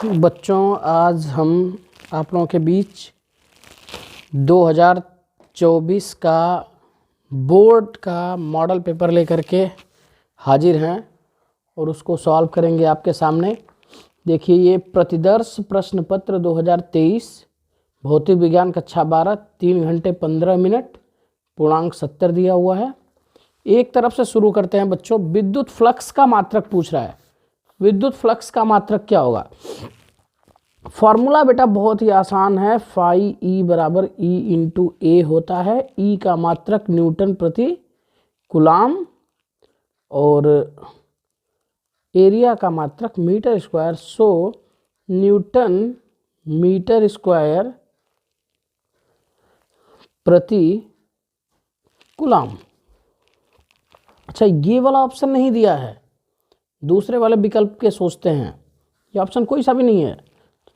बच्चों, आज हम आप लोगों के बीच 2024 का बोर्ड का मॉडल पेपर लेकर के हाजिर हैं और उसको सॉल्व करेंगे आपके सामने। देखिए, ये प्रतिदर्श प्रश्न पत्र 2023 भौतिक विज्ञान कक्षा 12 3 घंटे 15 मिनट पूर्णांक 70 दिया हुआ है। एक तरफ से शुरू करते हैं बच्चों। विद्युत फ्लक्स का मात्रक पूछ रहा है। विद्युत फ्लक्स का मात्रक क्या होगा? फॉर्मूला बेटा बहुत ही आसान है। फाई ई बराबर ई इंटू ए होता है। ई का मात्रक न्यूटन प्रति कूलाम और एरिया का मात्रक मीटर स्क्वायर। सो न्यूटन मीटर स्क्वायर प्रति कूलाम। अच्छा, ये वाला ऑप्शन नहीं दिया है, दूसरे वाले विकल्प के सोचते हैं। ये ऑप्शन कोई सा भी नहीं है।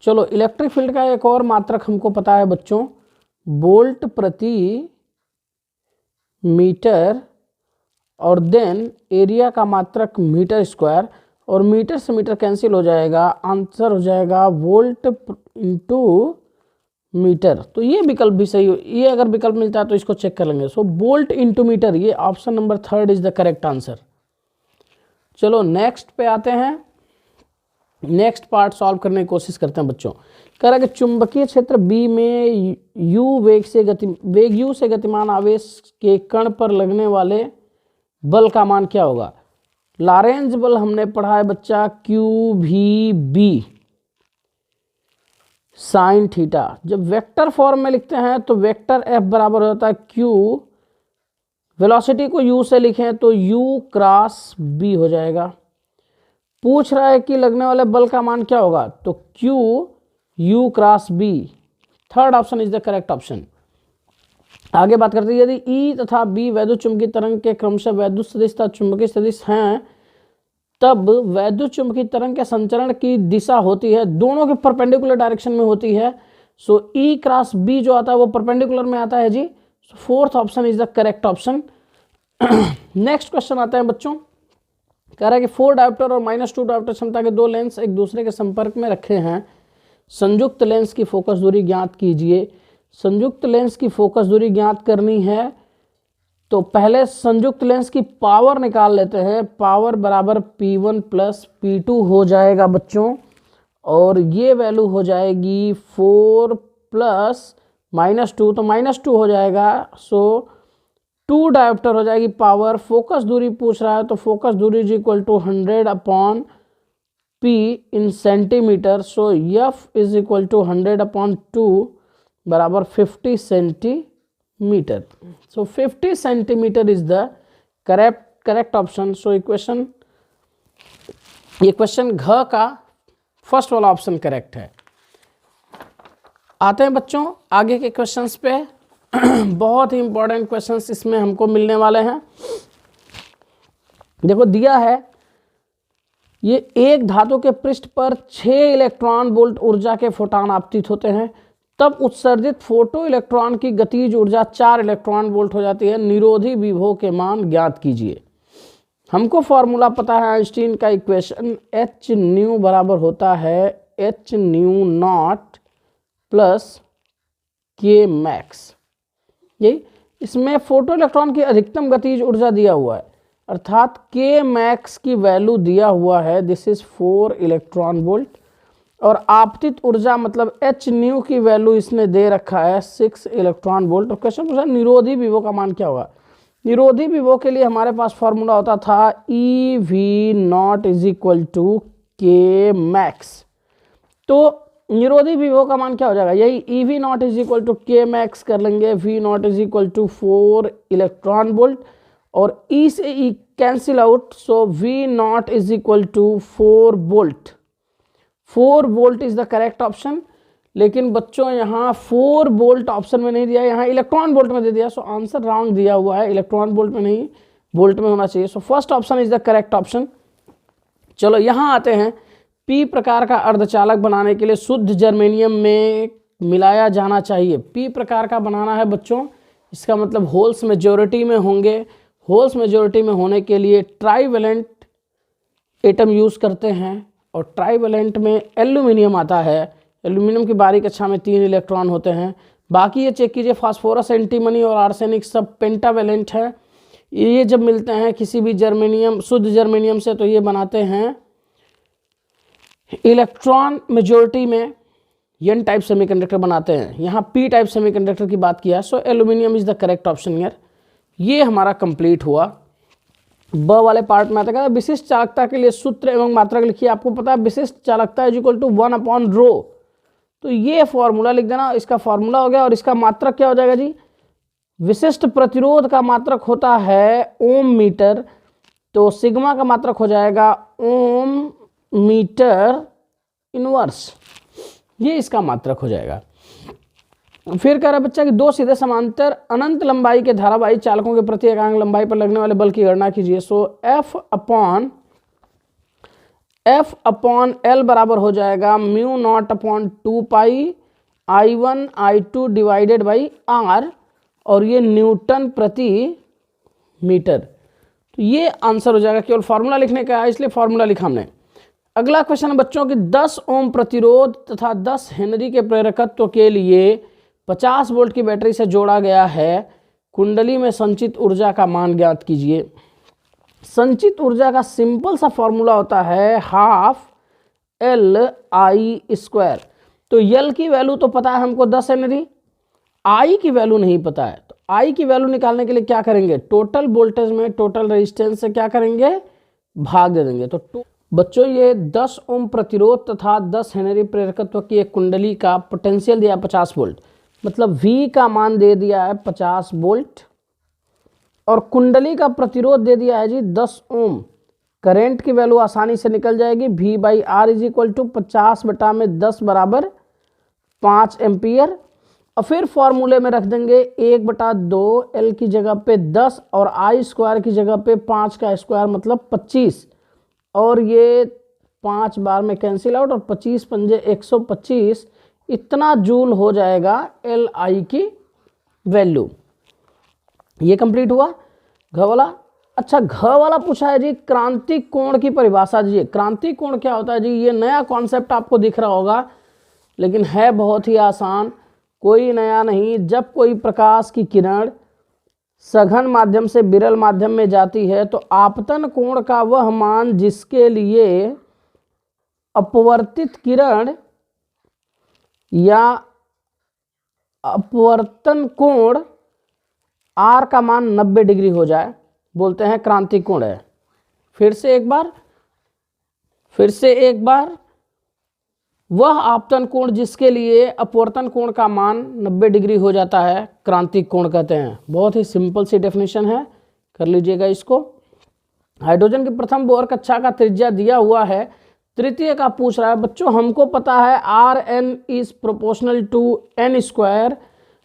चलो, इलेक्ट्रिक फील्ड का एक और मात्रक हमको पता है बच्चों, वोल्ट प्रति मीटर, और देन एरिया का मात्रक मीटर स्क्वायर, और मीटर से मीटर कैंसिल हो जाएगा, आंसर हो जाएगा वोल्ट इंटू मीटर। तो ये विकल्प भी सही हो। ये अगर विकल्प मिलता है तो इसको चेक कर लेंगे। सो वोल्ट इंटू मीटर, ये option number 3 is the correct answer. चलो नेक्स्ट पे आते हैं। नेक्स्ट पार्ट सॉल्व करने की कोशिश करते हैं बच्चों। कह रहा है कि चुंबकीय क्षेत्र बी में यू वेग यू से गतिमान आवेश के कण पर लगने वाले बल का मान क्या होगा? लॉरेंज बल हमने पढ़ा है बच्चा, क्यू भी बी साइन थीटा। जब वेक्टर फॉर्म में लिखते हैं तो वेक्टर एफ बराबर होता है क्यू, वेलोसिटी को यू से लिखें तो यू क्रॉस बी हो जाएगा। पूछ रहा है कि लगने वाले बल का मान क्या होगा, तो Q U cross B. Third option is the correct option. आगे बात करते हैं, यदि ई तथा बी वैद्युत चुंबकीय तरंग के क्रमशः वैद्युत सदिश तथा चुंबकीय सदिश हैं, तब वैद्युत चुंबकीय तरंग के संचरण की दिशा होती है, दोनों के परपेंडिकुलर डायरेक्शन में होती है। सो ई क्रॉस बी जो आता है वो परपेंडिकुलर में आता है जी। So fourth option is the correct option. Next question आता है बच्चों। कह रहा है कि 4 डायोप्टर और -2 डायोप्टर क्षमता के दो लेंस एक दूसरे के संपर्क में रखे हैं। संयुक्त लेंस की फोकस दूरी ज्ञात कीजिए। संयुक्त लेंस की फोकस दूरी ज्ञात करनी है तो पहले संयुक्त लेंस की पावर निकाल लेते हैं। पावर बराबर P1 प्लस P2 हो जाएगा बच्चों, और ये वैल्यू हो जाएगी 4 प्लस -2 तो -2 हो जाएगा। सो 2 डायोप्टर हो जाएगी पावर। फोकस दूरी पूछ रहा है तो फोकस दूरी is equal to 100 upon P in centimetre. So F is equal to 100 upon 2 बराबर 50 centimetre. So 50 centimetre is the correct option. So ये क्वेश्चन घ का फर्स्ट वाला ऑप्शन करेक्ट है। आते हैं बच्चों आगे के क्वेश्चंस पे। बहुत ही इंपॉर्टेंट क्वेश्चंस इसमें हमको मिलने वाले हैं। देखो, दिया है ये एक धातु के पृष्ठ पर 6 इलेक्ट्रॉन वोल्ट ऊर्जा के फोटॉन आपतित होते हैं, तब उत्सर्जित फोटो इलेक्ट्रॉन की गतिज ऊर्जा 4 इलेक्ट्रॉन वोल्ट हो जाती है। निरोधी विभव के मान ज्ञात कीजिए। हमको फॉर्मूला पता है आइंस्टीन का इक्वेशन, एच न्यू बराबर होता है एच न्यू नॉट प्लस के मैक्स। यही इसमें फोटो इलेक्ट्रॉन की अधिकतम गतिज ऊर्जा दिया हुआ है, अर्थात के मैक्स की वैल्यू दिया हुआ है, दिस इज 4 इलेक्ट्रॉन वोल्ट, और आपतित ऊर्जा मतलब एच न्यू की वैल्यू इसने दे रखा है 6 इलेक्ट्रॉन वोल्ट। और क्वेश्चन पूछा निरोधी विभव का मान क्या होगा। निरोधी विभव के लिए हमारे पास फॉर्मूला होता था E V naught is equal to K max. तो निरोधी विभव का मान क्या हो जाएगा, यही E V naught is equal to K max कर लेंगे। V naught is equal to 4 electron volt, और ई से E cancel out. So V naught is equal to 4 volt. 4 volt is the correct option. लेकिन बच्चों यहाँ 4 volt option में नहीं दिया, यहाँ इलेक्ट्रॉन वोल्ट में दे दिया। सो आंसर रॉन्ग दिया हुआ है, इलेक्ट्रॉन वोल्ट में नहीं वोल्ट में होना चाहिए। So first option is the correct option. चलो यहाँ आते हैं। पी प्रकार का अर्धचालक बनाने के लिए शुद्ध जर्मेनियम में मिलाया जाना चाहिए। पी प्रकार का बनाना है बच्चों, इसका मतलब होल्स मेजॉरिटी में होंगे। होल्स मेजॉरिटी में होने के लिए ट्राईवेलेंट एटम यूज़ करते हैं। और ट्राईवेलेंट में एल्यूमिनियम आता है। एल्यूमिनियम की बारीक कक्षा में 3 इलेक्ट्रॉन होते हैं। बाकी ये चेक कीजिए, फास्फोरस, एंटीमनी और आर्सेनिक सब पेंटावेलेंट है। ये जब मिलते हैं किसी भी जर्मेनियम, शुद्ध जर्मेनियम से, तो ये बनाते हैं इलेक्ट्रॉन मेजॉरिटी में एन टाइप सेमीकंडक्टर बनाते हैं। यहाँ पी टाइप सेमीकंडक्टर की बात किया है। So aluminium is the correct option here. ये हमारा कंप्लीट हुआ। ब वाले पार्ट में आता है विशिष्ट चालकता के लिए सूत्र एवं मात्रक लिखिए। आपको पता है विशिष्ट चालकता इज इक्वल टू 1/ρ। तो ये फॉर्मूला लिख देना, इसका फॉर्मूला हो गया। और इसका मात्रक क्या हो जाएगा जी? विशिष्ट प्रतिरोध का मात्रक होता है ओम मीटर, तो सिग्मा का मात्रक हो जाएगा ओम मीटर इनवर्स। ये इसका मात्रक हो जाएगा। फिर कह रहा बच्चा कि 2 सीधे समांतर अनंत लंबाई के धारावाही चालकों के प्रति एकांक लंबाई पर लगने वाले बल की गणना कीजिए। सो F अपॉन L बराबर हो जाएगा μ0/2 पाई I1 I2 divided by R, और ये न्यूटन प्रति मीटर। तो ये आंसर हो जाएगा। केवल फार्मूला लिखने का है, इसलिए फार्मूला लिखा हमने। अगला क्वेश्चन है बच्चों की 10 ओम प्रतिरोध तथा 10 हेनरी के प्रेरकत्व के लिए 50 वोल्ट की बैटरी से जोड़ा गया है। कुंडली में संचित ऊर्जा का मान ज्ञात कीजिए। संचित ऊर्जा का सिंपल सा फॉर्मूला होता है हाफ LI²। तो L की वैल्यू तो पता है हमको 10 हेनरी, I की वैल्यू नहीं पता है। तो I की वैल्यू निकालने के लिए क्या करेंगे? टोटल वोल्टेज में टोटल रेजिस्टेंस से क्या करेंगे? भाग दे देंगे। तो बच्चों ये 10 ओम प्रतिरोध तथा 10 हेनरी प्रेरकत्व की एक कुंडली का पोटेंशियल दिया 50 वोल्ट, मतलब V का मान दे दिया है 50 वोल्ट, और कुंडली का प्रतिरोध दे दिया है जी 10 ओम। करंट की वैल्यू आसानी से निकल जाएगी। V/R इज इक्वल टू 50/10 बराबर 5 एम्पियर। और फिर फॉर्मूले में रख देंगे 1/2 L की जगह पे 10 और I² की जगह पे 5 का स्क्वायर मतलब 25, और ये 5 बार में कैंसिल आउट, और 25 पंजे 125, इतना जूल हो जाएगा LI की वैल्यू। ये कंप्लीट हुआ घ वाला। अच्छा, घ वाला पूछा है जी क्रांतिक कोण की परिभाषा दीजिए। क्रांतिक कोण क्या होता है जी? ये नया कॉन्सेप्ट आपको दिख रहा होगा, लेकिन है बहुत ही आसान, कोई नया नहीं। जब कोई प्रकाश की किरण सघन माध्यम से विरल माध्यम में जाती है तो आपतन कोण का वह मान जिसके लिए अपवर्तित किरण या अपवर्तन कोण R का मान 90 डिग्री हो जाए, बोलते हैं क्रांतिक कोण है। फिर से एक बार वह आपतन कोण जिसके लिए अपवर्तन कोण का मान 90 डिग्री हो जाता है क्रांतिक कोण कहते हैं। बहुत ही सिंपल सी डेफिनेशन है, कर लीजिएगा इसको। हाइड्रोजन की प्रथम बोर कक्षा का त्रिज्या दिया हुआ है, तृतीय का पूछ रहा है। बच्चों हमको पता है Rn is proportional to n²।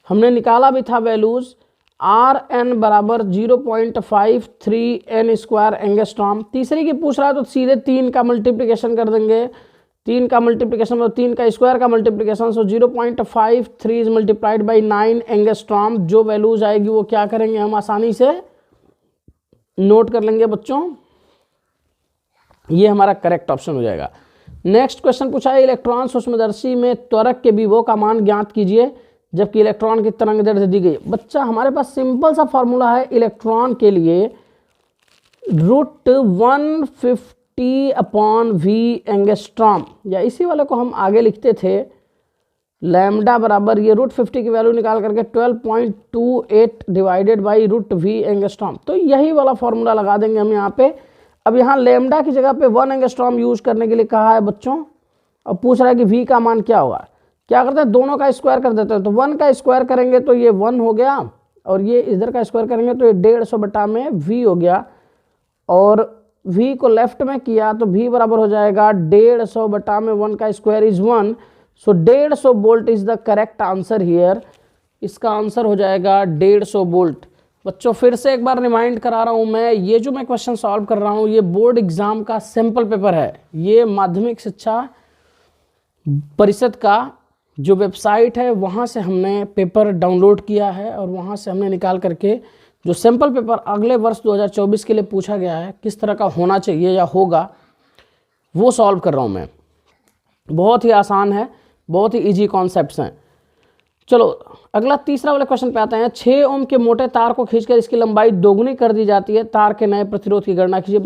हमने निकाला भी था वैल्यूज। Rn बराबर 0.53 n² एंगस्ट्रॉम। तीसरी की पूछ रहा है तो सीधे 3 का मल्टीप्लिकेशन कर देंगे। 3 का मल्टीप्लिकेशन मतलब 3 का स्क्वायर का multiplication, so 0.53 is multiplied by 9 angstrom. जो वैल्यूज आएगी वो क्या करेंगे हम आसानी से नोट कर लेंगे बच्चों। ये हमारा करेक्ट ऑप्शन हो जाएगा। नेक्स्ट क्वेश्चन पूछा है इलेक्ट्रॉन सूक्ष्मदर्शी में त्वरक के विभव का मान ज्ञात कीजिए जबकि इलेक्ट्रॉन की तरंग दैर्ध्य दी गई। बच्चा हमारे पास सिंपल सा फॉर्मूला है इलेक्ट्रॉन के लिए, √150/V एंगस्ट्रॉम, या इसी वाले को हम आगे लिखते थे लैम्डा बराबर ये √50 की वैल्यू निकाल करके 12.28 डिवाइडेड बाई √V एंगस्ट्रॉम। तो यही वाला फॉर्मूला लगा देंगे हम यहाँ पे। अब यहाँ लैम्डा की जगह पे 1 एंगस्ट्रॉम यूज करने के लिए कहा है बच्चों, और पूछ रहा है कि V का मान क्या होगा। क्या करते हैं, दोनों का स्क्वायर कर देते हैं। तो 1 का स्क्वायर करेंगे तो ये 1 हो गया, और ये इधर का स्क्वायर करेंगे तो ये 150/V हो गया, और V को लेफ्ट में किया तो V बराबर हो जाएगा 150/1 का square is 1। So 150 volt is the correct answer here. इसका आंसर हो जाएगा 150 वोल्ट। बच्चों फिर से एक बार रिमाइंड करा रहा हूँ मैं, ये जो मैं क्वेश्चन सॉल्व कर रहा हूँ ये बोर्ड एग्जाम का सैंपल पेपर है। ये माध्यमिक शिक्षा परिषद का जो वेबसाइट है वहाँ से हमने पेपर डाउनलोड किया है, और वहाँ से हमने निकाल करके जो सैंपल पेपर अगले वर्ष 2024 के लिए पूछा गया है किस तरह का होना चाहिए या होगा, वो सॉल्व कर रहा हूँ मैं। बहुत ही आसान है, बहुत ही इजी कॉन्सेप्ट्स हैं। चलो अगला तीसरा वाले क्वेश्चन पे आते हैं। 6 ओम के मोटे तार को खींचकर इसकी लंबाई दोगुनी कर दी जाती है, तार के नए प्रतिरोध की गणना कीजिए।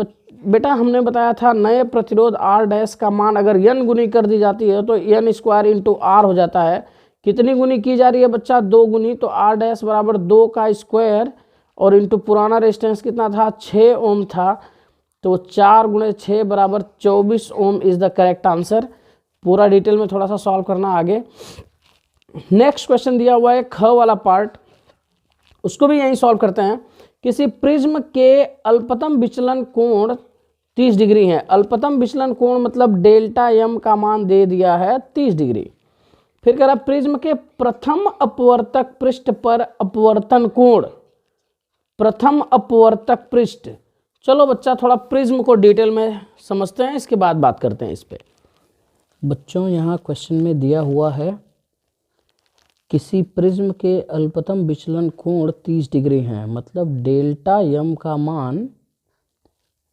बेटा हमने बताया था नए प्रतिरोध R डैश का मान अगर n गुनी कर दी जाती है तो n स्क्वायर इंटू R हो जाता है। कितनी गुनी की जा रही है बच्चा? 2 गुनी, तो R डैश बराबर 2 का स्क्वायर और इंटू पुराना रेजिस्टेंस कितना था? 6 ओम था, तो 4 गुणे 6 बराबर 24 ओम इज द करेक्ट आंसर। पूरा डिटेल में थोड़ा सा सॉल्व करना आगे। नेक्स्ट क्वेश्चन दिया हुआ है ख वाला पार्ट, उसको भी यहीं सॉल्व करते हैं। किसी प्रिज्म के अल्पतम विचलन कोण 30 डिग्री है। अल्पतम विचलन कोण मतलब डेल्टा m का मान दे दिया है 30 डिग्री। फिर कह रहा प्रिज्म के प्रथम अपवर्तक पृष्ठ पर अपवर्तन कोण, प्रथम अपवर्तक पृष्ठ। चलो बच्चा थोड़ा प्रिज्म को डिटेल में समझते हैं, इसके बाद बात करते हैं इस पे। बच्चों यहाँ क्वेश्चन में दिया हुआ है किसी प्रिज्म के अल्पतम विचलन कोण 30 डिग्री है, मतलब डेल्टा m का मान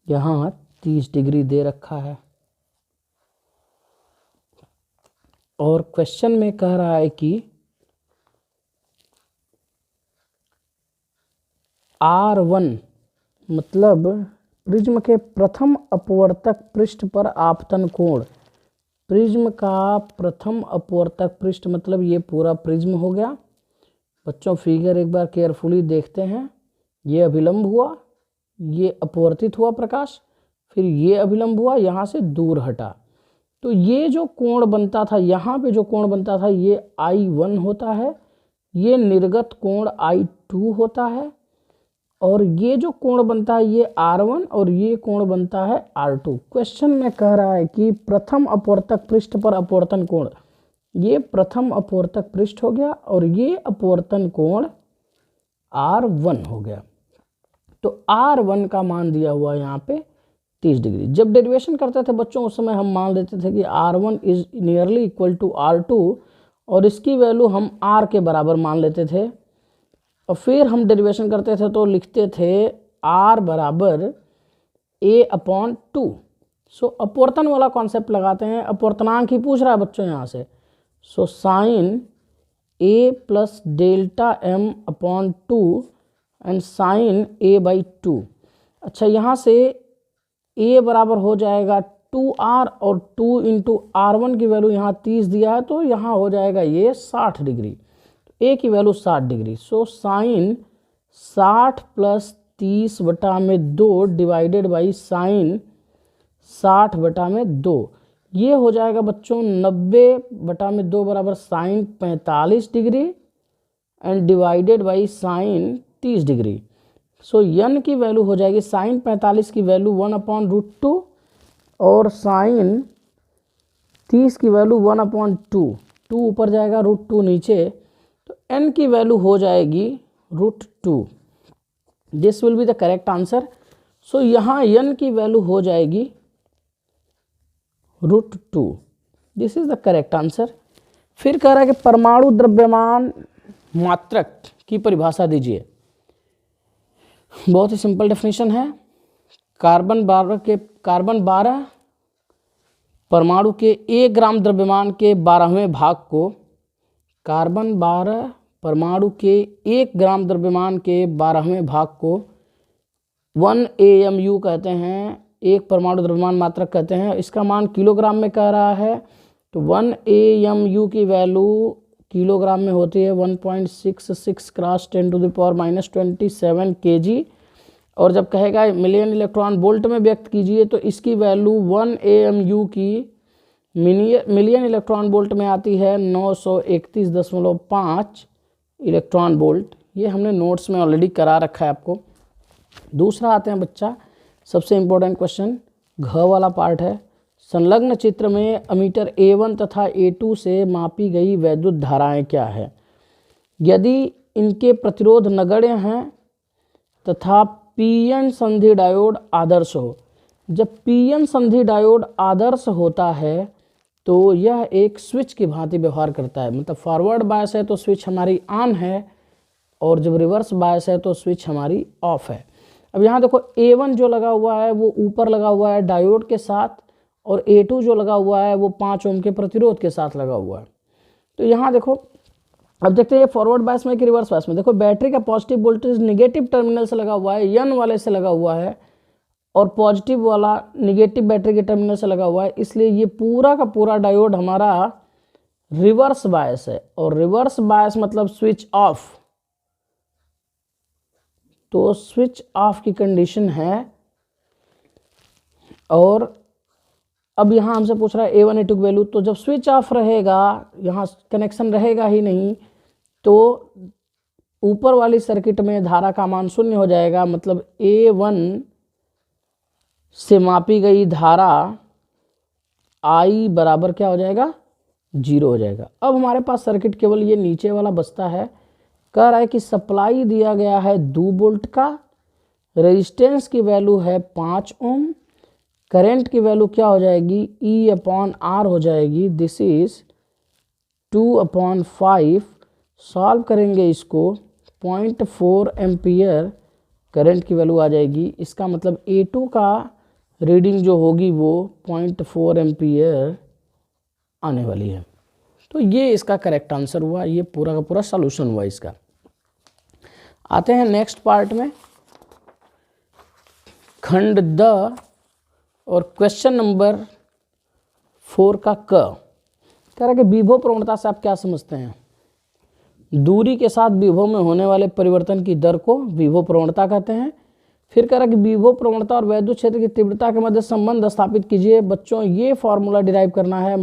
यहाँ 30 डिग्री दे रखा है। और क्वेश्चन में कह रहा है कि R1 मतलब प्रिज्म के प्रथम अपवर्तक पृष्ठ पर आपतन कोण। प्रिज्म का प्रथम अपवर्तक पृष्ठ मतलब ये पूरा प्रिज्म हो गया। बच्चों फिगर एक बार केयरफुली देखते हैं। ये अभिलंब हुआ, ये अपवर्तित हुआ प्रकाश, फिर ये अभिलंब हुआ, यहाँ से दूर हटा। तो ये जो कोण बनता था, यहाँ पे जो कोण बनता था ये I1 होता है, ये निर्गत कोण I2 होता है, और ये जो कोण बनता है ये R1 और ये कोण बनता है R2। क्वेश्चन में कह रहा है कि प्रथम अपवर्तक पृष्ठ पर अपवर्तन कोण, ये प्रथम अपवर्तक पृष्ठ हो गया और ये अपवर्तन कोण R1 हो गया। तो R1 का मान दिया हुआ यहाँ पे 30 डिग्री। जब डेरिवेशन करते थे बच्चों उस समय हम मान लेते थे कि R1 is nearly equal to R2 और इसकी वैल्यू हम R के बराबर मान लेते थे। और फिर हम डेरिवेशन करते थे तो लिखते थे R बराबर A/2। सो अपवर्तन वाला कॉन्सेप्ट लगाते हैं। अपवर्तनांक ही पूछ रहा है बच्चों यहाँ से। So sine A plus delta m/2 and sine A/2। अच्छा यहाँ से A बराबर हो जाएगा 2R और 2 इंटू R1 की वैल्यू यहाँ 30 दिया है तो यहाँ हो जाएगा ये 60 डिग्री। A की value 60 degree. So sine 60 plus 30/2 divided by sine 60/2, ये हो जाएगा बच्चों 90/2 बराबर sine 45 degree and divided by sine 30 degree. So n की वैल्यू हो जाएगी साइन 45 की वैल्यू 1/√2 और साइन 30 की वैल्यू 1/2। 2 ऊपर जाएगा, √2 नीचे, तो n की वैल्यू हो जाएगी √2। This will be the correct answer. So यहाँ n की वैल्यू हो जाएगी √2। This is the correct answer. फिर कह रहा है कि परमाणु द्रव्यमान मात्रक की परिभाषा दीजिए। बहुत ही सिंपल डेफिनेशन है। कार्बन 12 परमाणु के 1 ग्राम द्रव्यमान के 12वें भाग को, कार्बन 12 परमाणु के 1 ग्राम द्रव्यमान के 12वें भाग को 1 AMU कहते हैं, एक परमाणु द्रव्यमान मात्रक कहते हैं। इसका मान किलोग्राम में कह रहा है, तो 1 AMU की वैल्यू किलोग्राम में होती है 1.66 × 10⁻⁻27 kg। और जब कहेगा मिलियन इलेक्ट्रॉन वोल्ट में व्यक्त कीजिए तो इसकी वैल्यू 1 AMU की मिलियन इलेक्ट्रॉन वोल्ट में आती है 931.5 इलेक्ट्रॉन वोल्ट। ये हमने नोट्स में ऑलरेडी करा रखा है आपको। दूसरा आते हैं बच्चा, सबसे इम्पोर्टेंट क्वेश्चन घ वाला पार्ट है। संलग्न चित्र में अमीटर A1 तथा A2 से मापी गई वैद्युत धाराएं क्या है? यदि इनके प्रतिरोध नगण्य हैं तथा PN संधि डायोड आदर्श हो। जब PN संधि डायोड आदर्श होता है तो यह एक स्विच की भांति व्यवहार करता है। मतलब फॉरवर्ड बायस है तो स्विच हमारी ऑन है और जब रिवर्स बायस है तो स्विच हमारी ऑफ है। अब यहाँ देखो A1 जो लगा हुआ है वो ऊपर लगा हुआ है डायोड के साथ और A2 जो लगा हुआ है वो 5 ओम के प्रतिरोध के साथ लगा हुआ है। तो यहाँ देखो, अब देखते हैं ये फॉरवर्ड बायस में कि रिवर्स बायस में। देखो बैटरी का पॉजिटिव वोल्टेज निगेटिव टर्मिनल से लगा हुआ है, N वाले से लगा हुआ है, और पॉजिटिव वाला निगेटिव बैटरी के टर्मिनल से लगा हुआ है, इसलिए ये पूरा का पूरा डायोड हमारा रिवर्स बायस है। और रिवर्स बायस मतलब स्विच ऑफ, तो स्विच ऑफ की कंडीशन है। और अब यहाँ हमसे पूछ रहा है A1 A2 की वैल्यू, तो जब स्विच ऑफ रहेगा, यहाँ कनेक्शन रहेगा ही नहीं, तो ऊपर वाली सर्किट में धारा का मान 0 हो जाएगा, मतलब A1 से मापी गई धारा I बराबर क्या हो जाएगा, 0 हो जाएगा। अब हमारे पास सर्किट केवल ये नीचे वाला बचता है। कह रहा है कि सप्लाई दिया गया है 2 वोल्ट का, रेजिस्टेंस की वैल्यू है 5 ओम, करंट की वैल्यू क्या हो जाएगी, E/R हो जाएगी, दिस इज 2/5। सॉल्व करेंगे इसको, 0.4 एम्पियर करंट की वैल्यू आ जाएगी। इसका मतलब A2 का रीडिंग जो होगी वो 0.4 एम्पियर आने वाली है। तो ये इसका करेक्ट आंसर हुआ, ये पूरा का पूरा सॉल्यूशन हुआ इसका। आते हैं नेक्स्ट पार्ट में, खंड द और क्वेश्चन नंबर 4 का क। कह रहा है कि विभव प्रवणता से आप क्या समझते हैं। दूरी के साथ विभव में होने वाले परिवर्तन की दर को विभव प्रवणता कहते हैं। फिर कह रहा है कि विभव प्रवणता और वैद्युत क्षेत्र की तीव्रता के मध्य संबंध स्थापित कीजिए। बच्चों ये फॉर्मूला डिराइव करना है,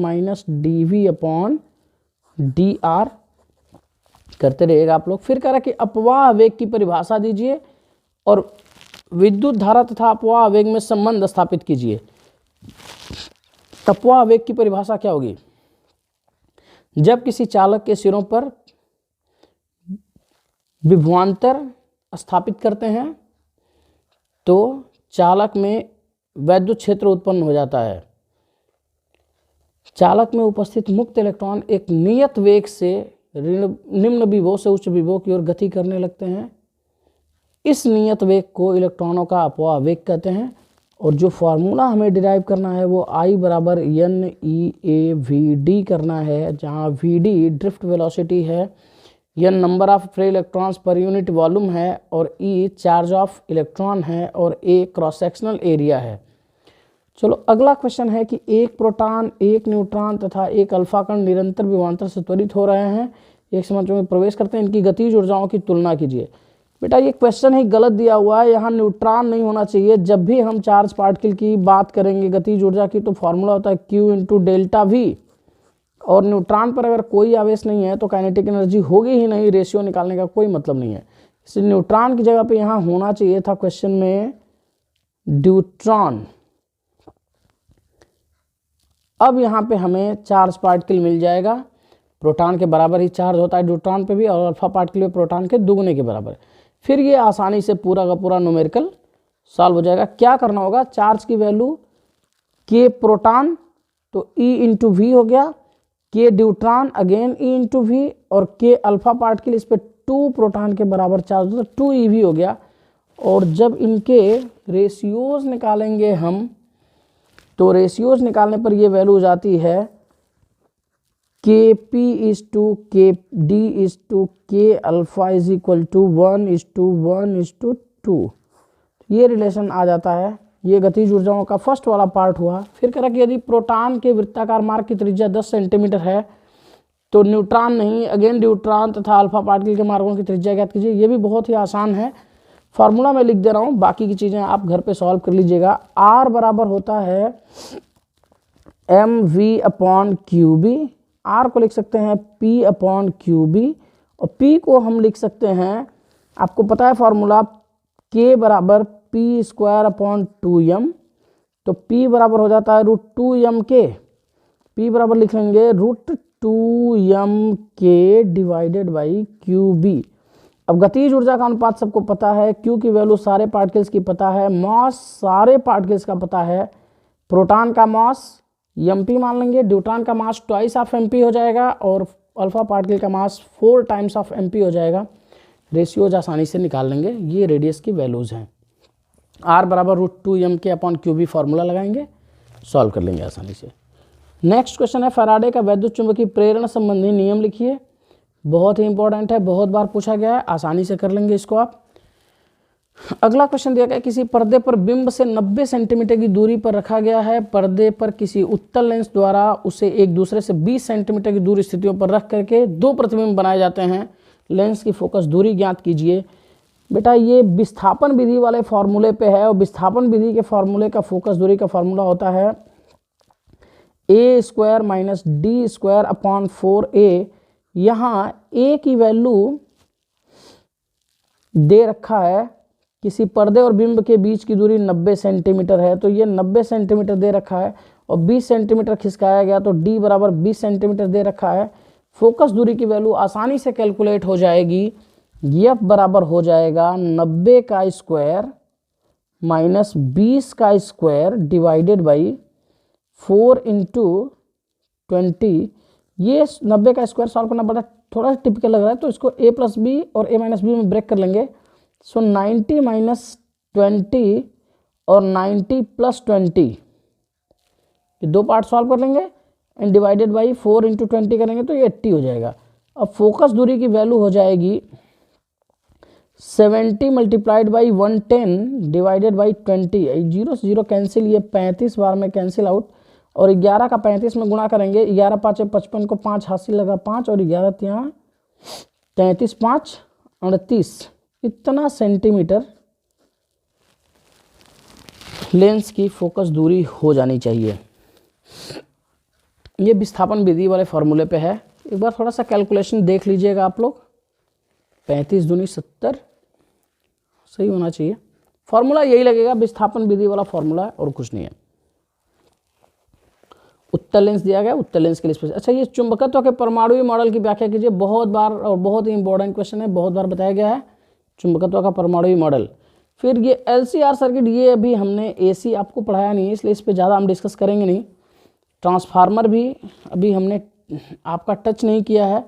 -dV/dr करते रहिएगा आप लोग। फिर कह रहा है कि अपवाह वेग की परिभाषा दीजिए और विद्युत धारा तथा अपवाह वेग में संबंध स्थापित कीजिए। अपवाह वेग की परिभाषा क्या होगी, जब किसी चालक के सिरों पर विभवांतर स्थापित करते हैं तो चालक में वैद्युत क्षेत्र उत्पन्न हो जाता है। चालक में उपस्थित मुक्त इलेक्ट्रॉन एक नियत वेग से निम्न विभव से उच्च विभव की ओर गति करने लगते हैं। इस नियत वेग को इलेक्ट्रॉनों का अपवाह वेग कहते हैं। और जो फॉर्मूला हमें डिराइव करना है वो I बराबर NeAVD करना है, जहाँ VD ड्रिफ्ट वेलोसिटी है, N number of free electrons per unit volume है, और E चार्ज ऑफ इलेक्ट्रॉन है, और A क्रॉस सेक्शनल एरिया है। चलो अगला क्वेश्चन है कि एक प्रोटॉन, एक न्यूट्रॉन तथा एक अल्फा कण निरंतर विभवांतर से त्वरित हो रहे हैं, एक समझ में प्रवेश करते हैं, इनकी गतिज ऊर्जाओं की तुलना कीजिए। बेटा ये क्वेश्चन ही गलत दिया हुआ है, यहाँ न्यूट्रॉन नहीं होना चाहिए। जब भी हम चार्ज पार्टिकल की बात करेंगे गतिज ऊर्जा की, तो फॉर्मूला होता है Q × ΔV, और न्यूट्रॉन पर अगर कोई आवेश नहीं है तो काइनेटिक एनर्जी होगी ही नहीं, रेशियो निकालने का कोई मतलब नहीं है। इसलिए न्यूट्रॉन की जगह पे यहाँ होना चाहिए था क्वेश्चन में ड्यूट्रॉन। अब यहाँ पे हमें चार्ज पार्टिकल मिल जाएगा, प्रोटॉन के बराबर ही चार्ज होता है ड्यूट्रॉन पे भी, और अल्फा पार्टिकल में प्रोटॉन के दुगने के बराबर। फिर ये आसानी से पूरा का पूरा न्यूमेरिकल सॉल्व हो जाएगा। क्या करना होगा, चार्ज की वैल्यू K प्रोटॉन तो E × V हो गया, K deuteron again E × V, और K अल्फा पार्टिकल इस पर 2 प्रोटॉन के बराबर चार्ज होता है, 2 eV हो गया। और जब इनके रेशियोज निकालेंगे हम, तो रेशियोज निकालने पर ये वैल्यू हो जाती है Kp = Kd = K अल्फा = 1:1:2। ये रिलेशन आ जाता है। ये गतिज ऊर्जाओं का फर्स्ट वाला पार्ट हुआ। फिर कह रहा कि यदि प्रोटॉन के वृत्ताकार मार्ग की त्रिज्या 10 सेंटीमीटर है तो न्यूट्रॉन नहीं, अगेन ड्यूट्रॉन तथा अल्फा पार्टिकल के मार्गों की त्रिज्या ज्ञात कीजिए। ये भी बहुत ही आसान है, फार्मूला मैं लिख दे रहा हूँ, बाकी की चीज़ें आप घर पे सॉल्व कर लीजिएगा। R बराबर होता है mv/qb, R को लिख सकते हैं p/qb, और P को हम लिख सकते हैं, आपको पता है फॉर्मूला K बराबर p²/2m, तो P बराबर हो जाता है √2m k। P बराबर लिख लेंगे √2m k / qb। अब गतिज ऊर्जा का अनुपात सबको पता है, Q की वैल्यू सारे पार्टिकल्स की पता है, मॉस सारे पार्टिकल्स का पता है। प्रोटॉन का मॉस mp मान लेंगे, ड्यूट्रॉन का मास 2 ऑफ mp हो जाएगा, और अल्फा पार्टिकल का मास 4 टाइम्स ऑफ mp हो जाएगा। रेशियोज आसानी से निकाल लेंगे। ये रेडियस की वैल्यूज़ हैं। R बराबर √2m k/qb फार्मूला लगाएंगे, सॉल्व कर लेंगे आसानी से। नेक्स्ट क्वेश्चन है फैराडे का वैद्युत चुंबकीय प्रेरण संबंधी नियम लिखिए। बहुत ही इंपॉर्टेंट है, बहुत बार पूछा गया है, आसानी से कर लेंगे इसको आप। अगला क्वेश्चन दिया गया किसी पर्दे पर बिंब से 90 सेंटीमीटर की दूरी पर रखा गया है। पर्दे पर किसी उत्तल लेंस द्वारा उसे एक दूसरे से 20 सेंटीमीटर की दूर स्थितियों पर रख करके दो प्रतिबिंब बनाए जाते हैं। लेंस की फोकस दूरी ज्ञात कीजिए। बेटा ये विस्थापन विधि वाले फॉर्मूले पे है, और विस्थापन विधि के फॉर्मूले का फोकस दूरी का फॉर्मूला होता है a square minus D square upon 4a। यहाँ a की वैल्यू दे रखा है, किसी पर्दे और बिंब के बीच की दूरी 90 सेंटीमीटर है, तो ये 90 सेंटीमीटर दे रखा है, और 20 सेंटीमीटर खिसकाया गया तो d बराबर 20 सेंटीमीटर दे रखा है। फोकस दूरी की वैल्यू आसानी से कैलकुलेट हो जाएगी। F बराबर हो जाएगा 90 का स्क्वायर माइनस 20 का स्क्वायर डिवाइडेड बाई 4 इंटू 20। ये 90 का स्क्वायर सॉल्व करना बड़ा थोड़ा सा टिपिकल लग रहा है, तो इसको a प्लस बी और a माइनस बी में ब्रेक कर लेंगे। सो 90 माइनस 20 और 90 प्लस 20, ये दो पार्ट सॉल्व कर लेंगे एंड डिवाइडेड बाई 4 इंटू 20 करेंगे तो ये 80 हो जाएगा। अब फोकस दूरी की वैल्यू हो जाएगी 70 मल्टीप्लाइड बाई 110 डिवाइडेड बाई 20। 0 से 0 कैंसिल, ये 35 बार में कैंसिल आउट, और 11 का 35 में गुणा करेंगे। 11 5 55 को 5 हासिल लगा 5, और 11 यहाँ 33 5 38, इतना सेंटीमीटर लेंस की फोकस दूरी हो जानी चाहिए। ये विस्थापन विधि वाले फॉर्मूले पे है। एक बार थोड़ा सा कैलकुलेशन देख लीजिएगा आप लोग। 35 दूनी 70 सही होना चाहिए। फॉर्मूला यही लगेगा, विस्थापन विधि वाला फॉर्मूला है और कुछ नहीं है। उत्तल लेंस दिया गया, उत्तल लेंस के लिए अच्छा ये चुंबकत्व के परमाणु मॉडल की व्याख्या कीजिए। बहुत बार और बहुत ही इंपॉर्टेंट क्वेश्चन है, बहुत बार बताया गया है चुंबकत्व का परमाणु मॉडल। फिर ये LCR सर्किट, ये अभी हमने AC आपको पढ़ाया नहीं है, इसलिए इस पर ज़्यादा हम डिस्कस करेंगे नहीं। ट्रांसफार्मर भी अभी हमने आपका टच नहीं किया है।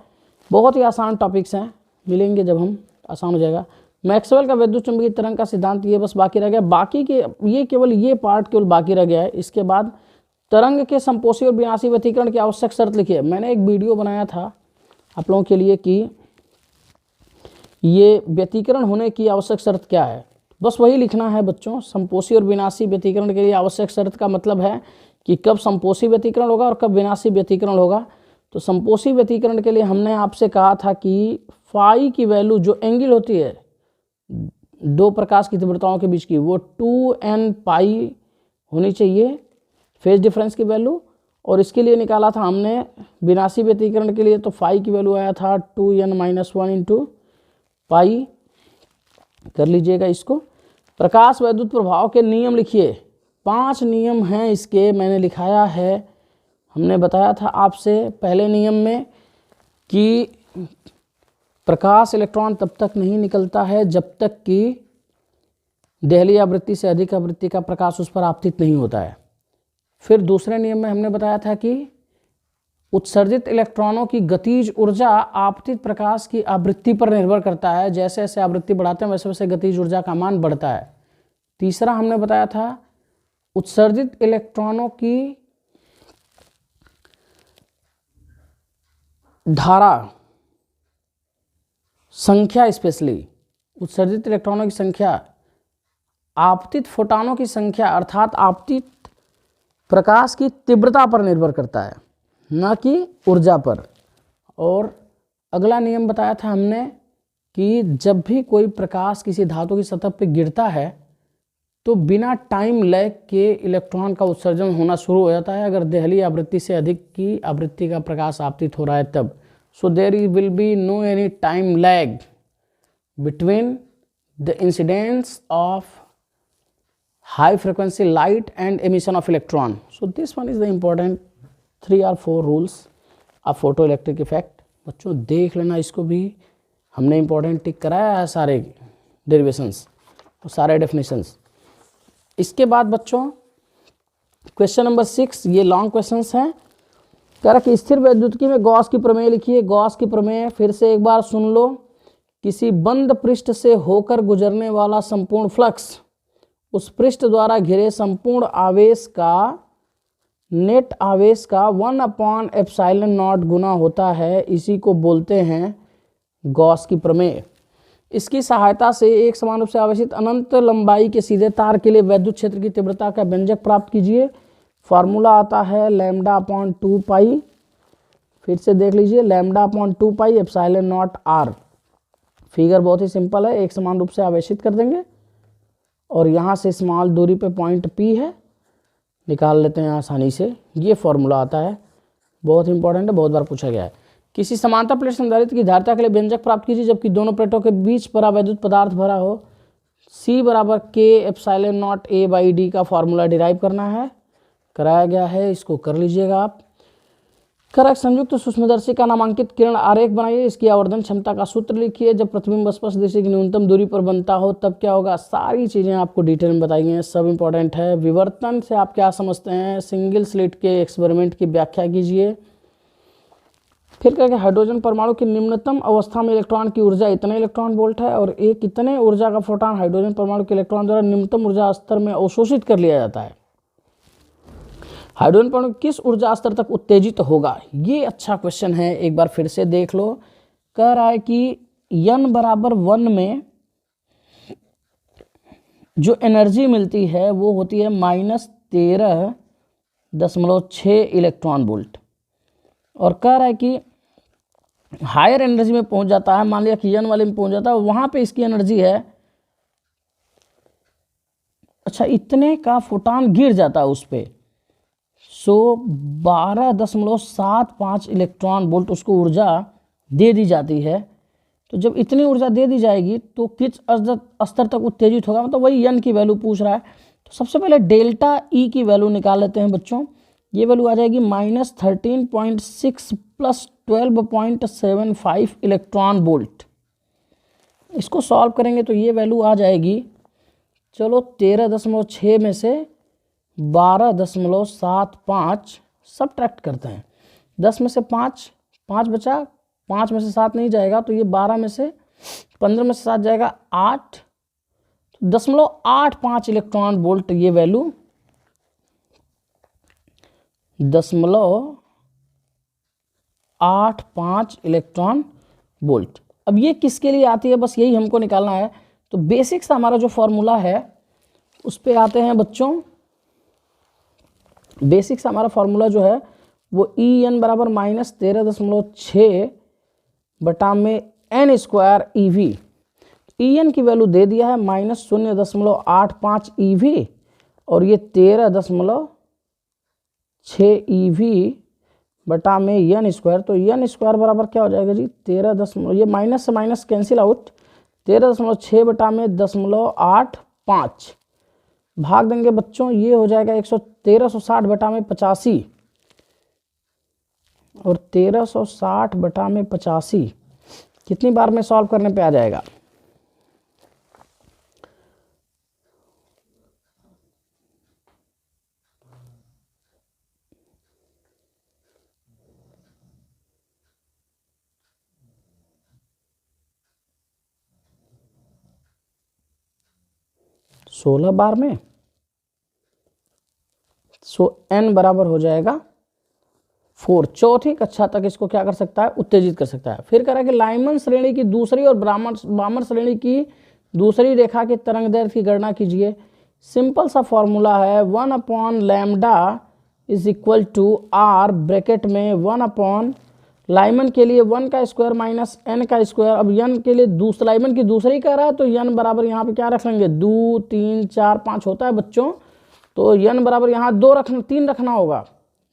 बहुत ही आसान टॉपिक्स हैं, मिलेंगे जब हम, आसान हो जाएगा। मैक्सवेल का विद्युत चुंबकीय तरंग का सिद्धांत ये बस बाकी रह गया। बाकी के ये केवल ये पार्ट केवल बाकी रह गया है। इसके बाद तरंग के संपोषी और विनाशी व्यतिकरण की आवश्यक शर्त लिखिए। मैंने एक वीडियो बनाया था आप लोगों के लिए कि ये व्यतिकरण होने की आवश्यक शर्त क्या है, बस वही लिखना है बच्चों। संपोषी और विनाशी व्यतिकरण के लिए आवश्यक शर्त का मतलब है कि कब संपोषी व्यतिकरण होगा और कब विनाशी व्यतिकरण होगा। तो संपोषी व्यतिकरण के लिए हमने आपसे कहा था कि फाई की वैल्यू, जो एंगल होती है दो प्रकाश की तीव्रताओं के बीच की, वो 2n पाई होनी चाहिए फेज डिफरेंस की वैल्यू। और इसके लिए निकाला था हमने विनाशी व्यतिकरण के लिए, तो फाई की वैल्यू आया था 2n-1 इंटू पाई। कर लीजिएगा इसको। प्रकाश वैद्युत प्रभाव के नियम लिखिए। 5 नियम हैं इसके, मैंने लिखाया है। हमने बताया था आपसे पहले नियम में कि प्रकाश इलेक्ट्रॉन तब तक नहीं निकलता है जब तक कि देहली आवृत्ति से अधिक आवृत्ति का प्रकाश उस पर आपतित नहीं होता है। फिर दूसरे नियम में हमने बताया था कि उत्सर्जित इलेक्ट्रॉनों की गतिज ऊर्जा आपतित प्रकाश की आवृत्ति पर निर्भर करता है। जैसे जैसे आवृत्ति बढ़ाते हैं वैसे वैसे गतिज ऊर्जा का मान बढ़ता है। तीसरा हमने बताया था उत्सर्जित इलेक्ट्रॉनों की धारा संख्या, स्पेशली उत्सर्जित इलेक्ट्रॉनों की संख्या आपतित फोटॉनों की संख्या अर्थात आपतित प्रकाश की तीव्रता पर निर्भर करता है, ना कि ऊर्जा पर। और अगला नियम बताया था हमने कि जब भी कोई प्रकाश किसी धातु की सतह पर गिरता है तो बिना टाइम लैग के इलेक्ट्रॉन का उत्सर्जन होना शुरू हो जाता है अगर देहली आवृत्ति से अधिक की आवृत्ति का प्रकाश आपतित हो रहा है तब। So there will be no any time lag between the incidence of high frequency light and emission of electron. So this one is the important 3 or 4 rules of photoelectric effect. बच्चों देख लेना इसको भी, हमने इंपॉर्टेंट टिक कराया है सारे derivations और सारे डेफिनेशंस। इसके बाद बच्चों क्वेश्चन नंबर 6, ये लॉन्ग क्वेश्चंस हैं। कह रहा कि स्थिर वैद्युतिकी में गॉस की प्रमेय लिखिए। गॉस की प्रमेय फिर से एक बार सुन लो। किसी बंद पृष्ठ से होकर गुजरने वाला संपूर्ण फ्लक्स उस पृष्ठ द्वारा घिरे संपूर्ण आवेश का नेट आवेश का 1/ε0 गुना होता है, इसी को बोलते हैं गॉस की प्रमेय। इसकी सहायता से एक समान रूप से आवेशित अनंत लंबाई के सीधे तार के लिए विद्युत क्षेत्र की तीव्रता का व्यंजक प्राप्त कीजिए। फार्मूला आता है λ/2π, फिर से देख लीजिए, λ/2πε0r। फिगर बहुत ही सिंपल है, एक समान रूप से आवेशित कर देंगे और यहाँ से स्मॉल दूरी पे पॉइंट P है, निकाल लेते हैं आसानी से। ये फॉर्मूला आता है, बहुत इंपॉर्टेंट है, बहुत बार पूछा गया है। किसी समांतर प्लेट संधारित्र की धारिता के लिए व्यंजक प्राप्त कीजिए जबकि दोनों प्लेटों के बीच परावैद्युत पदार्थ भरा हो। C = K/ε0A/d का फॉर्मूला डिराइव करना है, कराया गया है, इसको कर लीजिएगा आप। करक संयुक्त सूक्ष्मदर्शी का नामांकित किरण आरेख बनाइए, इसकी आवर्धन क्षमता का सूत्र लिखिए। जब प्रतिबिंब स्पर्श दिशा की न्यूनतम दूरी पर बनता हो तब क्या होगा। सारी चीज़ें आपको डिटेल में बताई गई हैं, सब इंपॉर्टेंट है। विवर्तन से आप क्या समझते हैं, सिंगल स्लिट के एक्सपेरिमेंट की व्याख्या कीजिए। फिर कहेंगे हाइड्रोजन परमाणु की निम्नतम अवस्था में इलेक्ट्रॉन की ऊर्जा इतने इलेक्ट्रॉन वोल्ट है और एक कितने ऊर्जा का फोटॉन हाइड्रोजन परमाणु के इलेक्ट्रॉन द्वारा निम्नतम ऊर्जा स्तर में अवशोषित कर लिया जाता है। हाइड्रोजन परमाणु किस ऊर्जा स्तर तक उत्तेजित होगा, ये अच्छा क्वेश्चन है, एक बार फिर से देख लो। कह रहा है कि n = 1 में जो एनर्जी मिलती है वो होती है -13.6 इलेक्ट्रॉन वोल्ट, और कह रहा है कि हायर एनर्जी में पहुंच जाता है, मान लिया कि n वाले में पहुंच जाता है, वहां पे इसकी एनर्जी है, अच्छा इतने का फोटॉन गिर जाता है उस पर, 12.75 इलेक्ट्रॉन वोल्ट उसको ऊर्जा दे दी जाती है। तो जब इतनी ऊर्जा दे दी जाएगी तो किस स्तर तक उत्तेजित होगा, मतलब वही n की वैल्यू पूछ रहा है। तो सबसे पहले डेल्टा E की वैल्यू निकाल लेते हैं बच्चों। ये वैल्यू आ जाएगी -13.6 + 12.75 इलेक्ट्रॉन वोल्ट। इसको सॉल्व करेंगे तो ये वैल्यू आ जाएगी, चलो 13.6 में से 12.75 सब्ट्रैक्ट करते हैं। 10 में से 5 बचा, 5 में से 7 नहीं जाएगा, तो ये 12 में से 15 में से 7 जाएगा 8, 0.85 इलेक्ट्रॉन वोल्ट ये वैल्यू 0.85 इलेक्ट्रॉन वोल्ट। अब ये किसके लिए आती है, बस यही हमको निकालना है। तो बेसिक सा हमारा जो फॉर्मूला है उस पे आते हैं बच्चों। बेसिक सा हमारा फॉर्मूला जो है वो En = -13.6 बटा में n² EV। En की वैल्यू दे दिया है -0.85 EV और ये 13.6 EV बटा में n²। तो n² बराबर क्या हो जाएगा जी, 13 ये माइनस से माइनस कैंसिल आउट, 13.6 बटा में 0.85 भाग देंगे बच्चों, ये हो जाएगा 1360 बटा में 85 और 1360 बटा में 85 कितनी बार में सॉल्व करने पे आ जाएगा। सोलह बार में, n बराबर हो जाएगा 4। चौथी कक्षा तक इसको क्या कर सकता है, उत्तेजित कर सकता है। फिर कह रहा है कि लाइमन श्रेणी की दूसरी और बामर श्रेणी की दूसरी रेखा की तरंग दैर्ध्य की गणना कीजिए। सिंपल सा फॉर्मूला है 1/λ = r ब्रैकेट में 1/ लाइमन के लिए 1 का स्क्वायर माइनस n का स्क्वायर। अब n के लिए लाइमन की दूसरी कह रहा है तो n बराबर यहाँ पे क्या रख लेंगे, 2 3 4 5 होता है बच्चों, तो n बराबर यहाँ 3 रखना होगा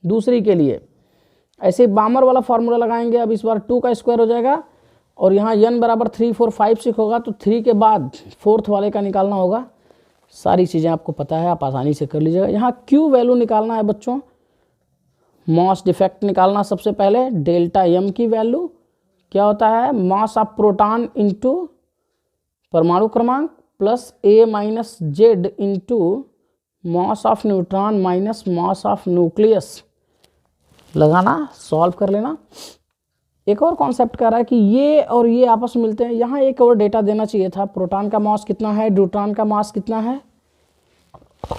दूसरी के लिए। ऐसे बामर वाला फॉर्मूला लगाएंगे, अब इस बार 2 का स्क्वायर हो जाएगा और यहाँ n बराबर 3 4 5 6 होगा, तो 3 के बाद 4th वाले का निकालना होगा। सारी चीज़ें आपको पता है, आप आसानी से कर लीजिएगा। यहाँ Q वैल्यू निकालना है बच्चों, मॉस डिफेक्ट निकालना। सबसे पहले डेल्टा M की वैल्यू क्या होता है, मास ऑफ प्रोटॉन इंटू परमाणु क्रमांक plus A - Z into mass of neutron minus mass of nucleus लगाना, सॉल्व कर लेना। एक और कॉन्सेप्ट कर रहा है कि ये और ये आपस में मिलते हैं। यहाँ एक और डेटा देना चाहिए था, प्रोटॉन का मास कितना है, न्यूट्रॉन का मास कितना है।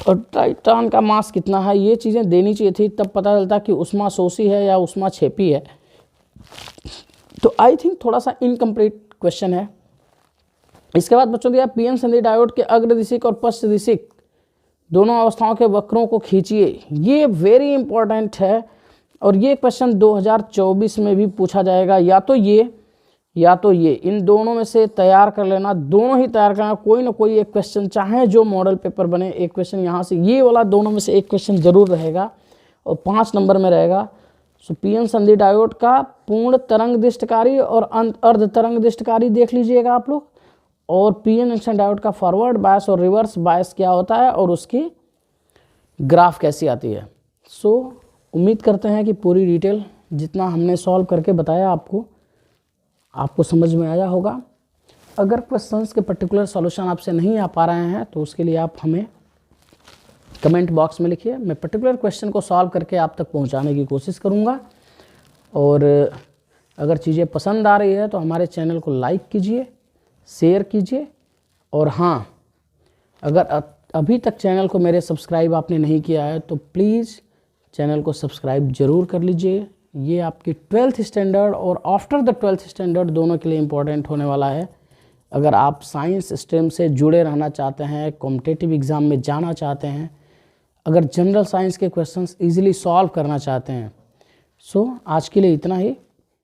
और टाइटन का मास कितना है, ये चीज़ें देनी चाहिए थी, तब पता चलता कि उष्मा शोषी है या उष्मा छेपी है। तो आई थिंक थोड़ा सा इनकम्प्लीट क्वेश्चन है। इसके बाद बच्चों दिया पीएन संधि डायोड के अग्रदिशिक और पश्चदिशिक दोनों अवस्थाओं के वक्रों को खींचिए। ये वेरी इंपॉर्टेंट है और ये क्वेश्चन 2024 में भी पूछा जाएगा, या तो ये इन दोनों में से तैयार कर लेना, दोनों ही तैयार करना, कोई ना कोई एक क्वेश्चन, चाहे जो मॉडल पेपर बने, एक क्वेश्चन यहाँ से, ये वाला दोनों में से एक क्वेश्चन जरूर रहेगा और 5 नंबर में रहेगा। सो पीएन संधि डायोड का पूर्ण तरंग दिष्टकारी और अर्ध तरंग दिष्टकारी देख लीजिएगा आप लोग, और पीएन जंक्शन डायोड का फॉरवर्ड बायस और रिवर्स बायस क्या होता है और उसकी ग्राफ कैसी आती है। सो उम्मीद करते हैं कि पूरी डिटेल जितना हमने सॉल्व करके बताया आपको समझ में आया होगा। अगर क्वेश्चंस के पर्टिकुलर सॉल्यूशन आपसे नहीं आ पा रहे हैं तो उसके लिए आप हमें कमेंट बॉक्स में लिखिए, मैं पर्टिकुलर क्वेश्चन को सॉल्व करके आप तक पहुंचाने की कोशिश करूंगा। और अगर चीज़ें पसंद आ रही है तो हमारे चैनल को लाइक कीजिए, शेयर कीजिए, और हाँ, अगर अभी तक चैनल को मेरे सब्सक्राइब आपने नहीं किया है तो प्लीज़ चैनल को सब्सक्राइब ज़रूर कर लीजिए। ये आपकी 12th स्टैंडर्ड और आफ्टर द 12th स्टैंडर्ड दोनों के लिए इम्पोर्टेंट होने वाला है। अगर आप साइंस स्ट्रीम से जुड़े रहना चाहते हैं, कॉम्पिटिटिव एग्ज़ाम में जाना चाहते हैं, अगर जनरल साइंस के क्वेश्चंस इजीली सॉल्व करना चाहते हैं, सो आज के लिए इतना ही।